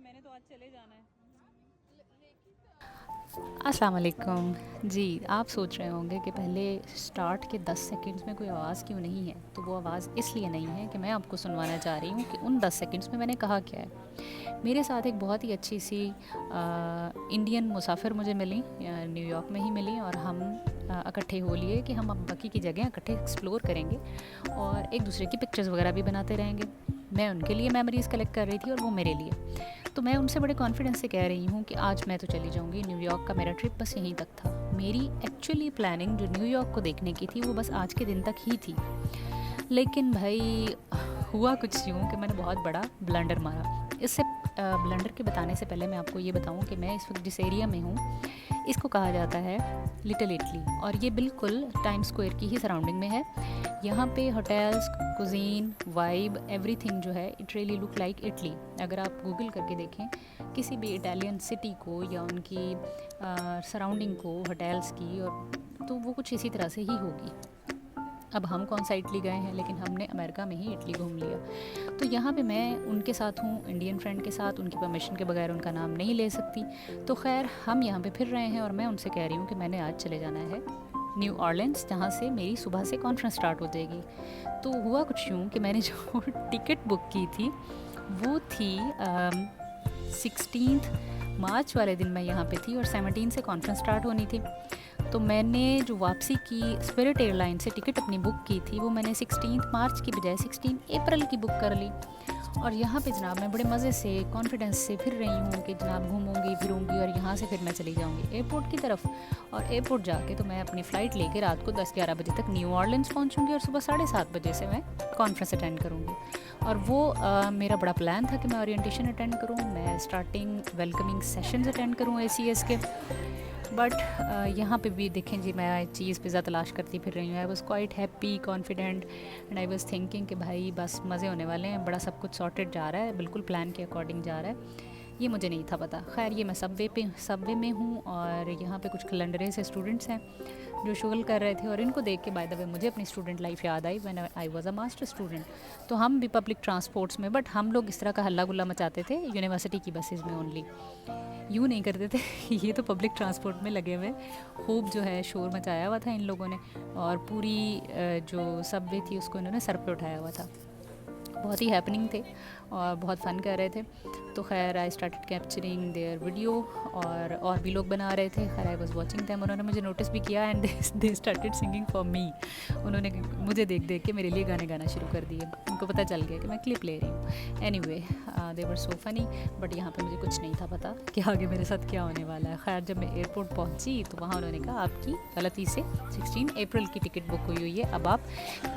मैंने तो आज चले जाना है। अस्सलाम वालेकुम। जी, आप सोच रहे होंगे कि पहले स्टार्ट के 10 सेकंड्स में कोई आवाज़ क्यों नहीं है? तो वो आवाज़ इसलिए नहीं है कि मैं आपको सुनवाना चाह रही हूँ कि उन 10 सेकंड्स में मैंने कहा क्या है। मेरे साथ एक बहुत ही अच्छी सी इंडियन मुसाफिर मुझे मिली, न्यूयॉर्क में ही मिली, और हम इकट्ठे हो लिए कि हम अब बाकी की जगह इकट्ठे एक्सप्लोर करेंगे और एक दूसरे की पिक्चर्स वगैरह भी बनाते रहेंगे। मैं उनके लिए मेमोरीज़ कलेक्ट कर रही थी और वो मेरे लिए। तो मैं उनसे बड़े कॉन्फिडेंस से कह रही हूँ कि आज मैं तो चली जाऊँगी, न्यूयॉर्क का मेरा ट्रिप बस यहीं तक था। मेरी एक्चुअली प्लानिंग जो न्यूयॉर्क को देखने की थी वो बस आज के दिन तक ही थी। लेकिन भाई हुआ कुछ यूँ कि मैंने बहुत बड़ा ब्लंडर मारा। इससे ब्लंडर के बताने से पहले मैं आपको ये बताऊँ कि मैं इस वक्त जिस एरिया में हूँ इसको कहा जाता है लिटिल इटली, और ये बिल्कुल टाइम स्क्वायर की ही सराउंडिंग में है। यहाँ पे होटल्स, कुजीन, वाइब, एवरीथिंग जो है it really look like Italy. अगर आप गूगल करके देखें किसी भी इटालियन सिटी को या उनकी सराउंडिंग को, होटल्स की, और तो वो कुछ इसी तरह से ही होगी। अब हम कौन सा इटली गए हैं, लेकिन हमने अमेरिका में ही इटली घूम लिया। तो यहाँ पे मैं उनके साथ हूँ, इंडियन फ्रेंड के साथ, उनकी परमिशन के बगैर उनका नाम नहीं ले सकती। तो खैर हम यहाँ पे फिर रहे हैं और मैं उनसे कह रही हूँ कि मैंने आज चले जाना है न्यू ऑर्लेंस, जहाँ से मेरी सुबह से कॉन्फ्रेंस स्टार्ट हो जाएगी। तो हुआ कुछ यूँ कि मैंने जो टिकट बुक की थी वो थी 16 मार्च वाले दिन मैं यहाँ पे थी और 17 से कॉन्फ्रेंस स्टार्ट होनी थी। तो मैंने जो वापसी की स्पिरिट एयरलाइन से टिकट अपनी बुक की थी वो मैंने 16 मार्च की बजाय 16 अप्रैल की बुक कर ली। और यहाँ पे जनाब मैं बड़े मज़े से, कॉन्फिडेंस से फिर रही हूँ कि जनाब घूमूंगी फिरूंगी और यहाँ से फिर मैं चली जाऊँगी एयरपोर्ट की तरफ। और एयरपोर्ट जाके तो मैं अपनी फ़्लाइट लेके रात को 10-11 बजे तक न्यू ऑर्लिन्स पहुँचूँगी और सुबह 7:30 बजे से मैं कॉन्फ्रेंस अटेंड करूँगी। और वो मेरा बड़ा प्लान था कि मैं ओरिएंटेशन अटेंड करूँ, मैं स्टार्टिंग वेलकमिंग सेशंस अटेंड करूँ ACS के। बट यहाँ पे भी देखें जी, मैं चीज़ पिज़्ज़ा तलाश करती फिर रही हूँ। I was quite happy, confident, and I was thinking कि भाई बस मज़े होने वाले हैं, बड़ा सब कुछ सॉर्टेड जा रहा है, बिल्कुल प्लान के अकॉर्डिंग जा रहा है। ये मुझे नहीं था पता। खैर ये मैं सबवे में हूँ और यहाँ पे कुछ कलंडरे से स्टूडेंट्स हैं जो शुगल कर रहे थे, और इनको देख के बाय द वे मुझे अपनी स्टूडेंट लाइफ याद I when I was a master student. तो हम भी पब्लिक ट्रांसपोर्ट्स में, बट हम लोग इस तरह का हल्ला गुल्ला मचाते थे यूनिवर्सिटी की बसेज़ में ओनली, यूँ नहीं करते थे। ये तो पब्लिक ट्रांसपोर्ट में लगे हुए खूब जो है शोर मचाया हुआ था इन लोगों ने, और पूरी जो सबवे थी उसको इन्होंने सर पे उठाया हुआ था। बहुत ही हैपनिंग थे और बहुत फ़न कर रहे थे। तो खैर I started capturing there video, और भी लोग बना रहे थे। खैर आई वाज वाचिंग देम, उन्होंने मुझे नोटिस भी किया and they started singing for me. उन्होंने मुझे देख देख के मेरे लिए गाने गाना शुरू कर दिए। उनको पता चल गया कि मैं क्लिप ले रही हूँ। Anyway they were so funny, but यहाँ पे मुझे कुछ नहीं था पता कि आगे मेरे साथ क्या होने वाला है। खैर जब मैं एयरपोर्ट पहुँची तो वहाँ उन्होंने कहा आपकी गलती से 16 अप्रैल की टिकट बुक हुई हुई है अब आप,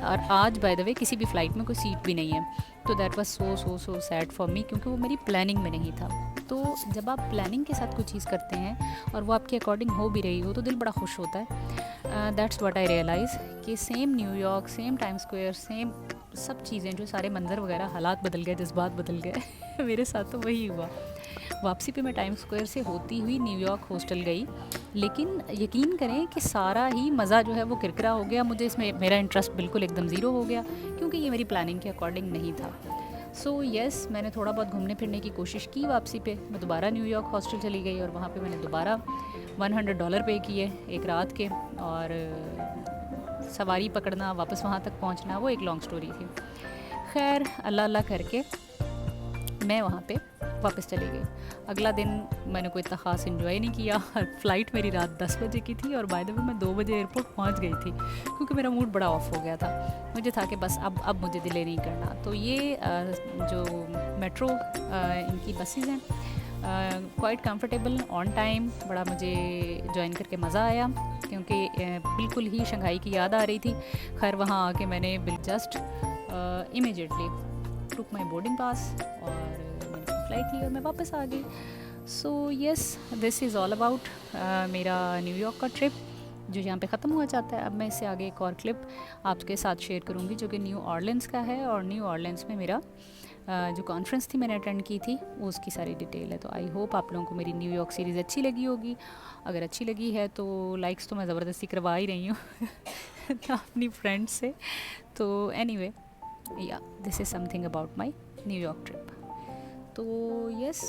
और आज बाय द वे किसी भी फ़्लाइट में कोई सीट भी नहीं है। तो that was so sad for me, क्योंकि वो मेरी प्लानिंग में नहीं था। तो जब आप प्लानिंग के साथ कुछ चीज़ करते हैं और वो आपके अकॉर्डिंग हो भी रही हो तो दिल बड़ा खुश होता है। दैट्स व्हाट आई रियलाइज़ कि same New York, same time square, same सब चीज़ें, जो सारे मंजर वगैरह, हालात बदल गए, जज्बात बदल गए। मेरे साथ तो वही हुआ। वापसी पे मैं टाइम स्क्वायर से होती हुई न्यूयॉर्क हॉस्टल गई, लेकिन यकीन करें कि सारा ही मज़ा जो है वो किरकिरा हो गया। मुझे इसमें मेरा इंटरेस्ट बिल्कुल एकदम ज़ीरो हो गया, क्योंकि ये मेरी प्लानिंग के अकॉर्डिंग नहीं था। सो येस, मैंने थोड़ा बहुत घूमने फिरने की कोशिश की। वापसी पे मैं दोबारा न्यूयॉर्क हॉस्टल चली गई और वहाँ पे मैंने दोबारा $100 पे किए एक रात के, और सवारी पकड़ना, वापस वहाँ तक पहुँचना, वो एक लॉन्ग स्टोरी थी। खैर अल्लाह अल्लाह करके मैं वहाँ पे वापस चली गई। अगला दिन मैंने कोई इतना ख़ास इन्जॉय नहीं किया। फ़्लाइट मेरी रात 10 बजे की थी और बाय द वे मैं 2 बजे एयरपोर्ट पहुँच गई थी, क्योंकि मेरा मूड बड़ा ऑफ हो गया था। मुझे था कि बस अब मुझे डिले नहीं करना। तो ये जो मेट्रो इनकी बसेज़ हैं क्वाइट कंफर्टेबल, ऑन टाइम, बड़ा मुझे ज्वाइन करके मज़ा आया, क्योंकि बिल्कुल ही शंघाई की याद आ रही थी। खैर वहाँ आके मैंने जस्ट इमीडिएटली टुक माई बोर्डिंग पास और मैंने अपनी फ़्लाइट ली और मैं वापस आ गई। So yes, this is all about मेरा न्यूयॉर्क का ट्रिप, जो यहाँ पे ख़त्म हुआ जाता है। अब मैं इससे आगे एक और क्लिप आपके साथ शेयर करूँगी जो कि न्यू ऑर्लिन्स का है, और न्यू ऑर्लिन्स में मेरा जो कॉन्फ्रेंस थी मैंने अटेंड की थी वो उसकी सारी डिटेल है। तो आई होप आप लोगों को मेरी न्यूयॉर्क सीरीज़ अच्छी लगी होगी। अगर अच्छी लगी है तो लाइक्स तो मैं ज़बरदस्ती करवा ही रही हूँ अपनी फ्रेंड्स से। तो एनीवे या this is something about my New York trip. तो यस,